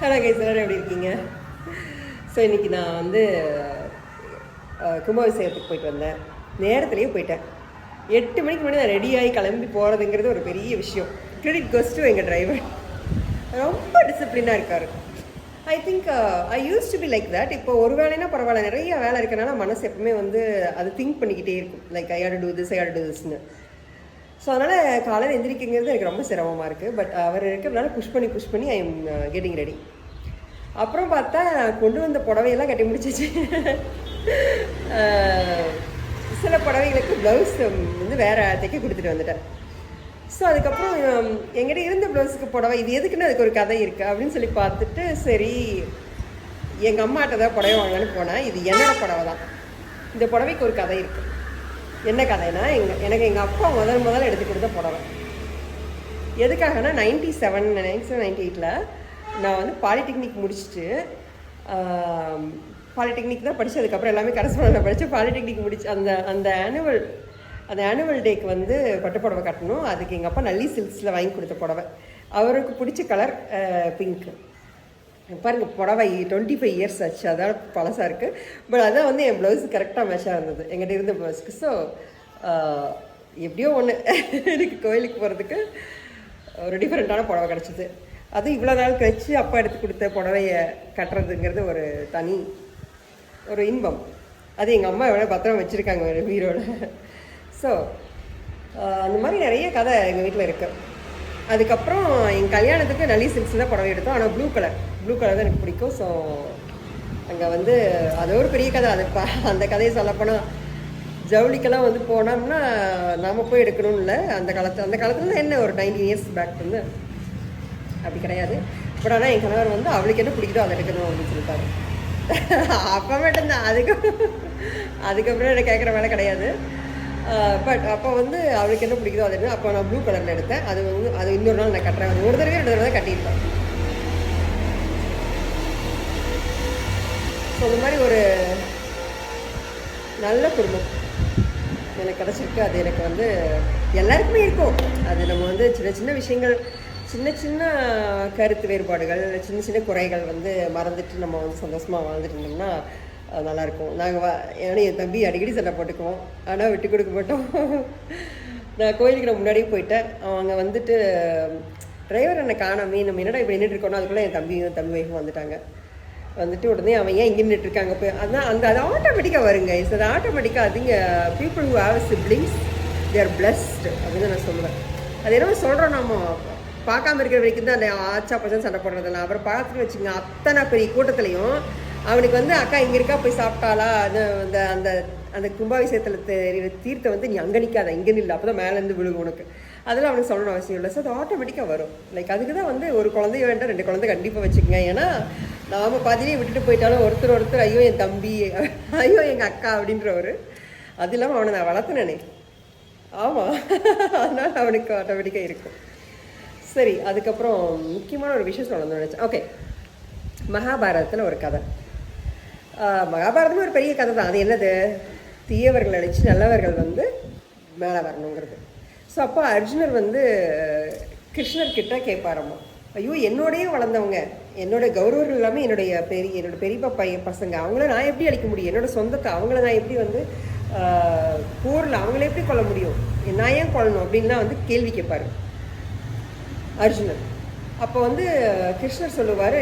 Hello guys, எல்லாரும் எப்படி இருக்கீங்க? ஸோ இன்றைக்கி நான் வந்து கும்பாபிஷேகத்துக்கு போயிட்டு வந்தேன். நேரத்துலேயே போயிட்டேன். 8 மணிக்கு முன்னாடி நான் ரெடியாகி கிளம்பி போகிறதுங்கிறது ஒரு பெரிய விஷயம். கிரெடிட் கோஸ் டு எங்கள் டிரைவர். ரொம்ப டிசிப்ளினாக இருக்கார். I think I use to be like that. இப்போ ஒரு வேலைனா பரவாயில்ல, நிறைய வேலை இருக்கனால மனசு எப்பவுமே வந்து அது திங்க் பண்ணிக்கிட்டே இருக்கும். Like I hate to this, I hate to திஸ்ன்னு. ஸோ அதனால் காலையில் எந்திரிக்கிறது எனக்கு ரொம்ப சிரமமாக இருக்குது. பட் அவர் இருக்கிறதுனால புஷ் பண்ணி ஐ எம் கெட்டிங் ரெடி. அப்புறம் பார்த்தா கொண்டு வந்த புடவையெல்லாம் கட்டி முடிச்சிச்சு. சில புடவைகளுக்கு ப்ளவுஸ் வந்து வேறு தைக்க கொடுத்துட்டு வந்துட்டேன். ஸோ அதுக்கப்புறம் எங்கிட்ட இருந்த ப்ளவுஸுக்கு புடவை இது எதுக்குன்னு அதுக்கு ஒரு கதை இருக்குது அப்படின்னு சொல்லி பார்த்துட்டு, சரி எங்கள் அம்மாட்ட தான் புடவை வாங்கன்னு போனேன். இது என்னோட புடவை தான். இந்த புடவைக்கு ஒரு கதை இருக்குது. என்ன கதைனா, எனக்கு எங்கள் அப்பா முதல்ல எடுத்து கொடுத்த புடவை. எதுக்காகனா 97-98 நான் வந்து பாலிடெக்னிக் முடிச்சுட்டு, பாலிடெக்னிக் தான் படித்து அதுக்கப்புறம் எல்லாமே கரஸ்பாண்டில் படித்து பாலிடெக்னிக் முடிச்சு அந்த ஆனுவல் டேக்கு வந்து பட்டுப்புடவை கட்டணும். அதுக்கு எங்கள் அப்பா நல்லி சில்க்ஸில் வாங்கி கொடுத்த புடவை. அவருக்கு பிடிச்ச கலர் பிங்க்கு. பாருங்கள், புடவை 25 இயர்ஸ் ஆச்சு, அதான் பழசாக இருக்குது. பட் அதான் வந்து என் ப்ளவுஸு கரெக்டாக மேட்சாக இருந்தது எங்கிட்ட இருந்த ப்ளவுஸுக்கு. ஸோ எப்படியோ ஒன்று எனக்கு கோயிலுக்கு போகிறதுக்கு ஒரு டிஃப்ரெண்ட்டான புடவை கிடச்சிது. அது இவ்வளோ நாள் கழிச்சு அப்பா எடுத்து கொடுத்த புடவையை கட்டுறதுங்கிறது ஒரு தனி ஒரு இன்பம். அது எங்கள் அம்மா எவ்வளோ பத்திரம் வச்சுருக்காங்க ஒரு வீரோட. ஸோ அந்த மாதிரி நிறைய கதை எங்கள் வீட்டில் இருக்குது. அதுக்கப்புறம் எங்கள் கல்யாணத்துக்கு நல்லி சில்க்ஸ் தான் புடவை எடுத்தோம். ஆனால் ப்ளூ கலர் தான் எனக்கு பிடிக்கும். ஸோ அங்கே வந்து அது ஒரு பெரிய கதை. அது அந்த கதையை சொல்லப்போனால் ஜவுளிக்கெல்லாம் வந்து போனோம்னா நாம் போய் எடுக்கணும்னு இல்லை. அந்த காலத்தில் என்ன ஒரு 19 இயர்ஸ் பேக் வந்து அப்படி கிடையாது. பட் ஆனால் என் கணவர் வந்து அவளுக்கு என்ன பிடிக்குதோ அதை எடுக்கணும் அப்படின்னு சொல்லிட்டாரு. அப்போ மட்டும்தான். அதுக்கப்புறம் எனக்கு கேட்குற வேலை கிடையாது. பட் அப்போ வந்து அவளுக்கு என்ன பிடிக்குதோ அது எடுத்து. அப்போ நான் ப்ளூ கலரில் எடுத்தேன். அது இன்னொரு நாள் நான் கட்டுறேன். ஒரு தடவை 2 தடவை கட்டியிருப்பேன். ஸோ அந்த மாதிரி ஒரு நல்ல குடும்பம் எனக்கு கிடச்சிருக்கு. அது எனக்கு வந்து எல்லாருக்குமே இருக்கும். அது நம்ம வந்து சின்ன சின்ன விஷயங்கள், சின்ன கருத்து வேறுபாடுகள், சின்ன குறைகள் வந்து மறந்துட்டு நம்ம வந்து சந்தோஷமாக வாழ்ந்துட்டு இருந்தோம்னா நல்லாயிருக்கும். ஏன்னா என் தம்பி அடிக்கடி சண்டை போட்டுக்குவோம், ஆனால் விட்டு கொடுக்க மாட்டோம். நான் கோயிலுக்கு நான் முன்னாடியே போயிட்டேன். அவங்க வந்துட்டு டிரைவர் என்னை காணாமே, நம்ம என்னடா இப்படி நின்றுட்டு இருக்கோம். அதுக்குள்ளே என் தம்பி ஒய்ஃபும் வந்துட்டு உடனே அவன் ஏன் இங்கே நின்றுட்டுருக்காங்க போய் அதான் அது ஆட்டோமேட்டிக்காக வருங்க. இஸ் அது ஆட்டோமேட்டிக்காக. அதுங்க people who have siblings they are blessed அப்படின்னு நான் சொல்லுவேன். அது என்னமோ சொல்கிறோம், நம்ம பார்க்காம இருக்கிற வரைக்கும் தான் அந்த ஆச்சா பச்சை சண்டை போடுறதில்ல. அப்புறம் பார்த்துட்டு வச்சுங்க, அத்தனை பெரிய கூட்டத்துலையும் அவனுக்கு வந்து அக்கா இங்கே இருக்கா போய் சாப்பிட்டாளா, அது அந்த அந்த கும்பாபிஷேகத்தில் தீர்த்தை வந்து நீ அங்கே நிற்காத, இங்கே நில்லை, அப்போ தான் மேலேருந்து விழுகும் உனக்கு. அதெல்லாம் அவனுக்கு சொல்லணும் அவசியம் இல்லை. ஸோ அது ஆட்டோமேட்டிக்காக வரும். லைக் அதுக்கு தான் வந்து ஒரு குழந்தைய வேண்டாம், 2 குழந்தை கண்டிப்பாக வச்சுக்கோங்க. ஏன்னா நாம் பாதிலேயே விட்டுட்டு போயிட்டாலும் ஒருத்தர் ஐயோ என் தம்பி, ஐயோ எங்கள் அக்கா அப்படின்றவர். அது இல்லாமல் அவனை நான் வளர்த்துனேனே. ஆமாம், அதனால் அவனுக்கு ஆட்டோமேட்டிக்காக இருக்கும். சரி, அதுக்கப்புறம் முக்கியமான ஒரு விஷயம் சொல்லணும்னு நினச்சேன். ஓகே, மகாபாரதத்தில் ஒரு கதை. மகாபாரதமே ஒரு பெரிய கதை தான். அது என்னது, தீயவர்கள் அழித்து நல்லவர்கள் வந்து மேலே வரணுங்கிறது. ஸோ அப்போ அர்ஜுனர் வந்து கிருஷ்ணர்கிட்ட கேட்பாரம்மா, ஐயோ என்னோடையே வளர்ந்தவங்க, என்னோட கௌரவர்கள் எல்லாமே என்னோட பெரியப்பா பசங்க, அவங்கள நான் எப்படி அழிக்க முடியும்? என்னோட சொந்தத்தை அவங்கள நான் எப்படி வந்து போரில் அவங்கள எப்படி கொல்ல முடியும்? நான் ஏன் கொல்லணும் அப்படின்லாம் வந்து கேள்வி கேட்பார் அர்ஜுனர். அப்போ வந்து கிருஷ்ணர் சொல்லுவார்,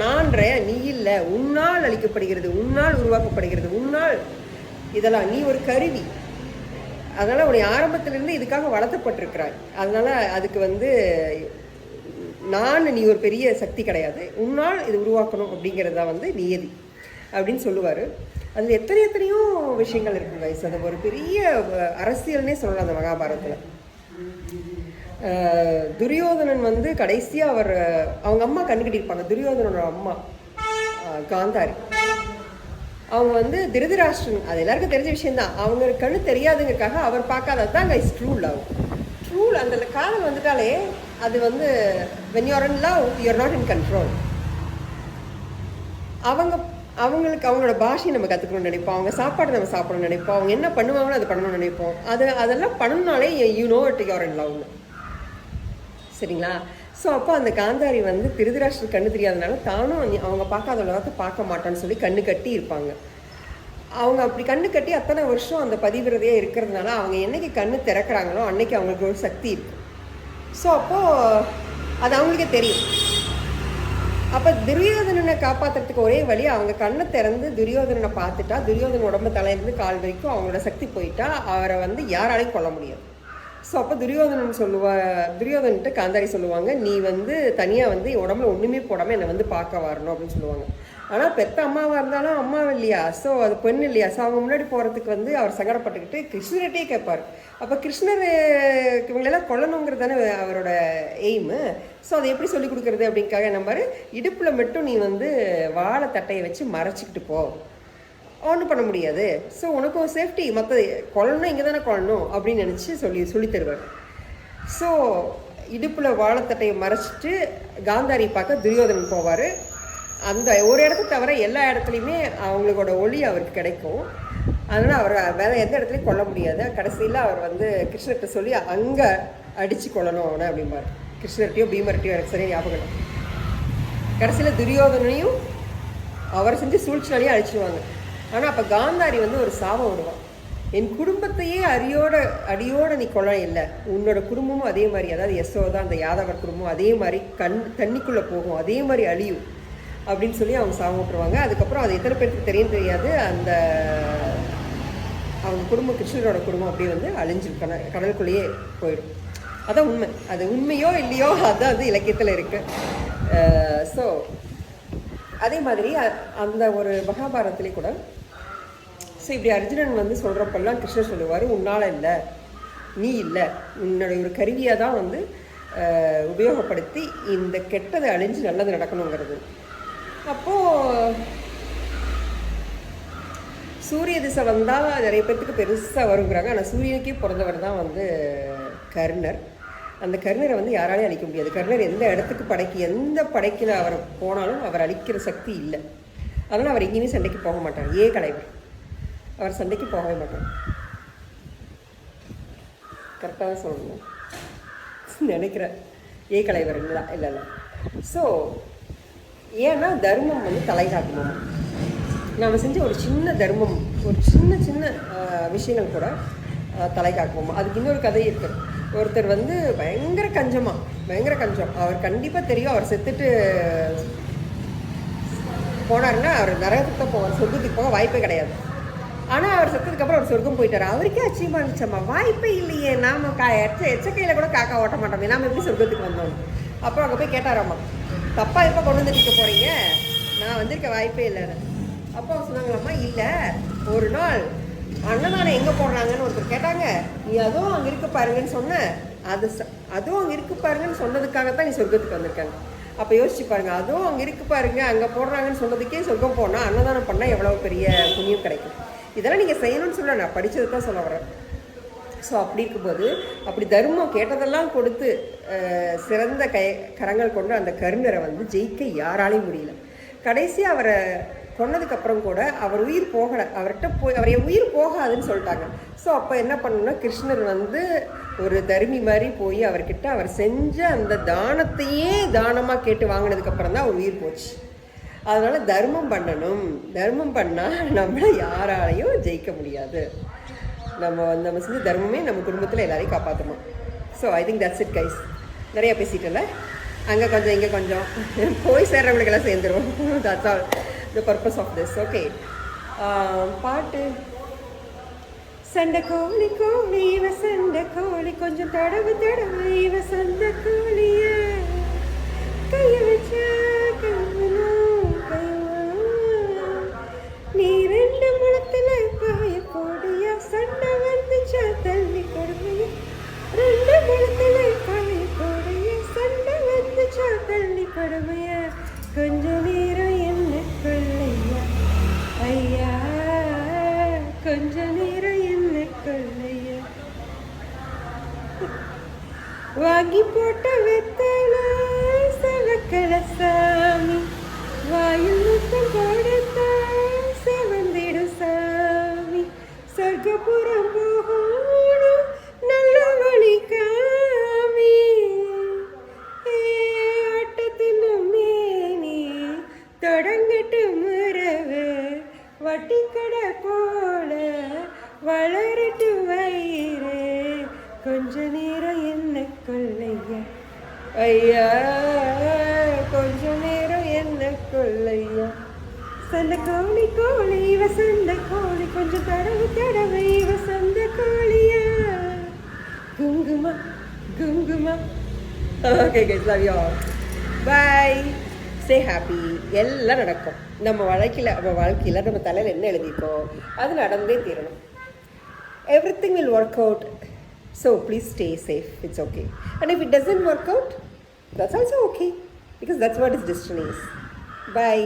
நான்ற நீ இல்லை, உன்னால் அளிக்கப்படுகிறது, உன்னால் உருவாக்கப்படுகிறது, உன்னால் இதெல்லாம் நீ ஒரு கருவி. அதனால் உன்னை ஆரம்பத்திலேருந்து இதுக்காக வளர்த்தப்பட்டிருக்கிறாய். அதனால் அதுக்கு வந்து நீ ஒரு பெரிய சக்தி கிடையாது, உன்னால் இது உருவாக்கணும் அப்படிங்கிறதா வந்து நியதி அப்படின்னு சொல்லுவார். அதில் எத்தனையோ விஷயங்கள் இருக்குங்க வயசு. அது ஒரு பெரிய அரசியல்னே சொல்லலாம் அந்த மகாபாரதத்தில். துரியோதனன் வந்து கடைசியாக அவங்க அம்மா கண்டுக்கிட்டிருப்பாங்க. துரியோதனோட அம்மா காந்தாரி. அவங்க வந்து திருதராஷ்டிரன், அது எல்லாருக்கும் தெரிஞ்ச விஷயந்தான். அவங்க கண்ணு தெரியாதுங்கிறதுக்காக அவர் பார்க்காதது தான் கைஸ் ட்ரூ லவ். அந்த காதல் வந்துட்டாலே அது வந்து when you are in love you are not in control. அவங்களுக்கு அவங்களோட பாஷையை நம்ம கற்றுக்கணும்னு நினைப்போம், அவங்க சாப்பாடு நம்ம சாப்பிடணும்னு நினைப்போம், அவங்க என்ன பண்ணுவாங்களோ அதை பண்ணணும்னு நினைப்போம். அதெல்லாம் பண்ணணும்னாலே you know it you are in love. சரிங்களா? ஸோ அப்போ அந்த காந்தாரி வந்து திருதராஷ்டிரர் கண்ணு தெரியாதனால தானும் அவங்க பார்க்காத உலகத்தை பார்க்க மாட்டான்னு சொல்லி கண்ணு கட்டி இருப்பாங்க. அவங்க அப்படி கண்ணு கட்டி அத்தனை வருஷம் அந்த பதிவிரதையாக இருக்கிறதுனால அவங்க என்னைக்கு கண்ணு திறக்கிறாங்களோ அன்னைக்கு அவங்களுக்கு ஒரு சக்தி இருக்கும். ஸோ அப்போது அது அவங்களுக்கே தெரியும். அப்போ துரியோதனனை காப்பாற்றுறதுக்கு ஒரே வழி அவங்க கண்ணை திறந்து துரியோதனனை பார்த்துட்டா, துரியோதன உடம்பு தலையிலேருந்து கால் வரைக்கும் அவங்களோட சக்தி போயிட்டா அவரை வந்து யாராலையும் கொல்ல முடியாது. ஸோ அப்போ துரியோதன்கிட்ட காந்தாரி சொல்லுவாங்க, நீ வந்து தனியாக வந்து உடம்புல ஒன்றுமே போடாமல் என்னை வந்து பார்க்க வரணும் அப்படின்னு சொல்லுவாங்க. ஆனால் பெத்த அம்மாவாக இருந்தாலும் அம்மாவும் இல்லையா, ஸோ அது பெண் இல்லையா, ஸோ அவங்க முன்னாடி போகிறதுக்கு வந்து அவர் சங்கடப்பட்டுக்கிட்டு கிருஷ்ணர்கிட்டே கேட்பார். அப்போ கிருஷ்ணர் இவங்களெல்லாம் கொல்லணுங்கிறது தானே அவரோட எய்மு. ஸோ அதை எப்படி சொல்லிக் கொடுக்குறது அப்படின்காக நம்பர் இடுப்பில் மட்டும் நீ வந்து வாழை தட்டையை வச்சு மறைச்சிக்கிட்டு போ, ஒன்றும் பண்ண முடியாது. ஸோ உனக்கும் சேஃப்டி, மற்ற கொல்லணும் இங்கே தானே கொல்லணும் அப்படின்னு நினச்சி சொல்லி தருவார். ஸோ இடுப்பில் வாழைத்தட்டையை மறைச்சிட்டு காந்தாரி பார்க்க துரியோதனன் போவார். அந்த ஒரு இடத்த தவிர எல்லா இடத்துலையுமே அவங்களோட ஒளி அவருக்கு கிடைக்கும். அதனால் அவர் வேறு எந்த இடத்துலையும் கொல்ல முடியாது. கடைசியில் அவர் வந்து கிருஷ்ணர்கிட்ட சொல்லி அங்கே அடித்து கொல்லணும் அவனை அப்படிம்பார். கிருஷ்ணர்கிட்டையோ பீமர்கிட்டையோ எனக்கு சரியாக ஞாபகம் இல்லை. கடைசியில் துரியோதனையும் அவர் செஞ்சு சூழ்ச்சினாலேயே அழிச்சிடுவாங்க. ஆனால் அப்போ காந்தாரி வந்து ஒரு சாபம் விடுவான், என் குடும்பத்தையே அடியோட நீ கொல்ல இல்லை, உன்னோட குடும்பமும் அதே மாதிரி, அதாவது யசோதா அந்த யாதவர் குடும்பம் அதே மாதிரி தண்ணிக்குள்ளே போகும், அதே மாதிரி அழியும் அப்படின்னு சொல்லி அவங்க சாபம் விட்டுருவாங்க. அதுக்கப்புறம் அது எத்தனை பேருக்கு தெரியாது, அந்த அவங்க குடும்பம் கிருஷ்ணரோட குடும்பம் அப்படியே வந்து அழிஞ்சு கடலுக்குள்ளேயே போயிடும். அதான் உண்மை. அது உண்மையோ இல்லையோ அதுதான் வந்து இலக்கியத்தில் இருக்குது. ஸோ அதே மாதிரி அந்த ஒரு மகாபாரதத்துலேயே கூட ஸோ இப்படி அர்ஜுனன் வந்து சொல்கிறப்பெல்லாம் கிருஷ்ணர் சொல்லுவார், உன்னால் இல்லை, நீ இல்லை, உன்னுடைய ஒரு கருவியாக தான் வந்து உபயோகப்படுத்தி இந்த கெட்டதை அழிஞ்சு நல்லது நடக்கணுங்கிறது. அப்போது சூரிய திசை வந்தால் நிறைய பேர்த்துக்கு பெருசாக வருங்கிறாங்க. ஆனால் சூரியனுக்கே பிறந்தவர் தான் வந்து கர்ணர். அந்த கர்ணரை வந்து யாராலையும் அழிக்க முடியாது. கர்ணர் எந்த இடத்துக்கு எந்த படைக்கில் அவர் போனாலும் அவர் அழிக்கிற சக்தி இல்லை. அதனால் அவர் எங்கேயுமே சண்டைக்கு போக மாட்டார். கலைவர் அவர் சண்டைக்கு போகவே மாட்டார். கரெக்டாக தான் சொல்லணும் நினைக்கிறேன். கலைவர் இல்லை. ஸோ ஏன்னா தர்மம் வந்து தலைகாட்டணும். நாம் செஞ்ச ஒரு சின்ன தர்மம், ஒரு சின்ன விஷயங்கள் கூட தலை காக்குவோம். அதுக்கு இன்னொரு கதை இருக்குது. ஒருத்தர் வந்து பயங்கர கஞ்சம். அவர் கண்டிப்பாக தெரியும், அவர் செத்துட்டு போனார்னா அவர் நரகத்துக்கு தான் போவார், சொர்க்கத்துக்கு போக வாய்ப்பே கிடையாது. ஆனால் அவர் செத்ததுக்கப்புறம் அவர் சொர்க்கம் போயிட்டார். அவருக்கே அச்சீவ் ஆனிச்சம்மா, வாய்ப்பே இல்லையே, நாம் எச்சக்கையில் கூட காக்கா ஓட்ட மாட்டோமே, நாம் எப்படி சொர்க்கத்துக்கு வந்தோம். அப்புறம் அங்கே போய் கேட்டாராம்மா, தப்பா எப்போ கொண்டு வந்துட்டு போகிறீங்க, நான் வந்திருக்க வாய்ப்பே இல்லைன்னு. அப்போ சொன்னாங்களாம்மா, இல்லை ஒரு நாள் அன்னதானம் எங்கே போடுறாங்கன்னு ஒருத்தர் கேட்டாங்க, நீ அதுவும் அங்கே இருக்கு பாருங்கன்னு சொன்ன, அதுவும் அங்கே இருக்கு பாருங்கன்னு சொன்னதுக்காகத்தான் நீ சொர்க்கத்துக்கு வந்திருக்காங்க. அப்போ யோசிச்சு பாருங்க, அதுவும் அங்கே இருக்கு பாருங்க, அங்கே போடுறாங்கன்னு சொன்னதுக்கே சொர்க்கம் போனால் அன்னதானம் பண்ணால் எவ்வளோ பெரிய புண்ணியம் கிடைக்கும். இதெல்லாம் நீங்கள் செய்யணும்னு சொல்ல, நான் படித்தது தான் சொல்ல வரேன். ஸோ அப்படி இருக்கும்போது அப்படி தர்மம் கேட்டதெல்லாம் கொடுத்து சிறந்த கரங்கள் கொண்டு அந்த கர்ணரை வந்து ஜெயிக்க யாராலையும் முடியல. கடைசி அவரை கொன்னதுக்கப்புறம் கூட அவர் உயிர் போகலை, அவரை உயிர் போகாதுன்னு சொல்லிட்டாங்க. ஸோ அப்போ என்ன பண்ணணும்னா, கிருஷ்ணர் வந்து ஒரு தர்மி மாதிரி போய் அவர்கிட்ட அவர் செஞ்ச அந்த தானத்தையே தானமாக கேட்டு வாங்கினதுக்கப்புறம் தான் அவர் உயிர் போச்சு. அதனால் தர்மம் பண்ணணும், தர்மம் பண்ணால் நம்மளை யாராலையும் ஜெயிக்க முடியாது. நம்ம செஞ்ச தர்மமே நம்ம குடும்பத்தில் எல்லாரையும் காப்பாற்றணும். So I think that's it guys. நிறையா பேசிட்டல, அங்கே கொஞ்சம் இங்கே கொஞ்சம் போய் சேர்றவங்களுக்கெல்லாம் சேர்ந்துடும். That's all the purpose of this. Okay, பாட்டு. சண்டை கோழி கோழி இவ சண்டை கோழி, கொஞ்சம் தடவு தடவு இவ சண்டை கோழிய, கைய வச்ச நீ ரெண்டு முழத்துல காய போடியா, சண்டை வந்துச்சா தள்ளி கொடுமைய, ரெண்டு முழத்துல காய போடியா, சண்டை வந்துச்சா தள்ளி கொடுமைய, கொஞ்ச நேரம் என்ன கொள்ளையா ஐயா, கொஞ்ச நேரம் என்ன கொள்ளையா, வாங்கி போட்ட வெத்தல செவக்கல சாமி, வாயில் முத்தம் கொடுத்தா செவந்திடும் சாமி, சொர்க்கபுரம் போகணும் நல்ல வழி காமி. கொஞ்ச நேரம் என்ன கொள்ளையா ஐயா, கொஞ்ச நேரம் என்ன கொள்ளையா. சந்த கோழி கோழி வசந்த கோழி கொஞ்சம் தடவை வசந்த கோழியா. குங்குமா குங்குமா. Okay guys, love you all. Bye. Stay happy. எல்லாம் நடக்கும். நம்ம வாழ்க்கையில் நம்ம தலையில் என்ன எழுதியிருக்கோம் அது நடந்தே தீரணும். Everything will work out. So please stay safe. It's okay. And if it doesn't work out, that's also okay. Because that's what is destiny is. Bye.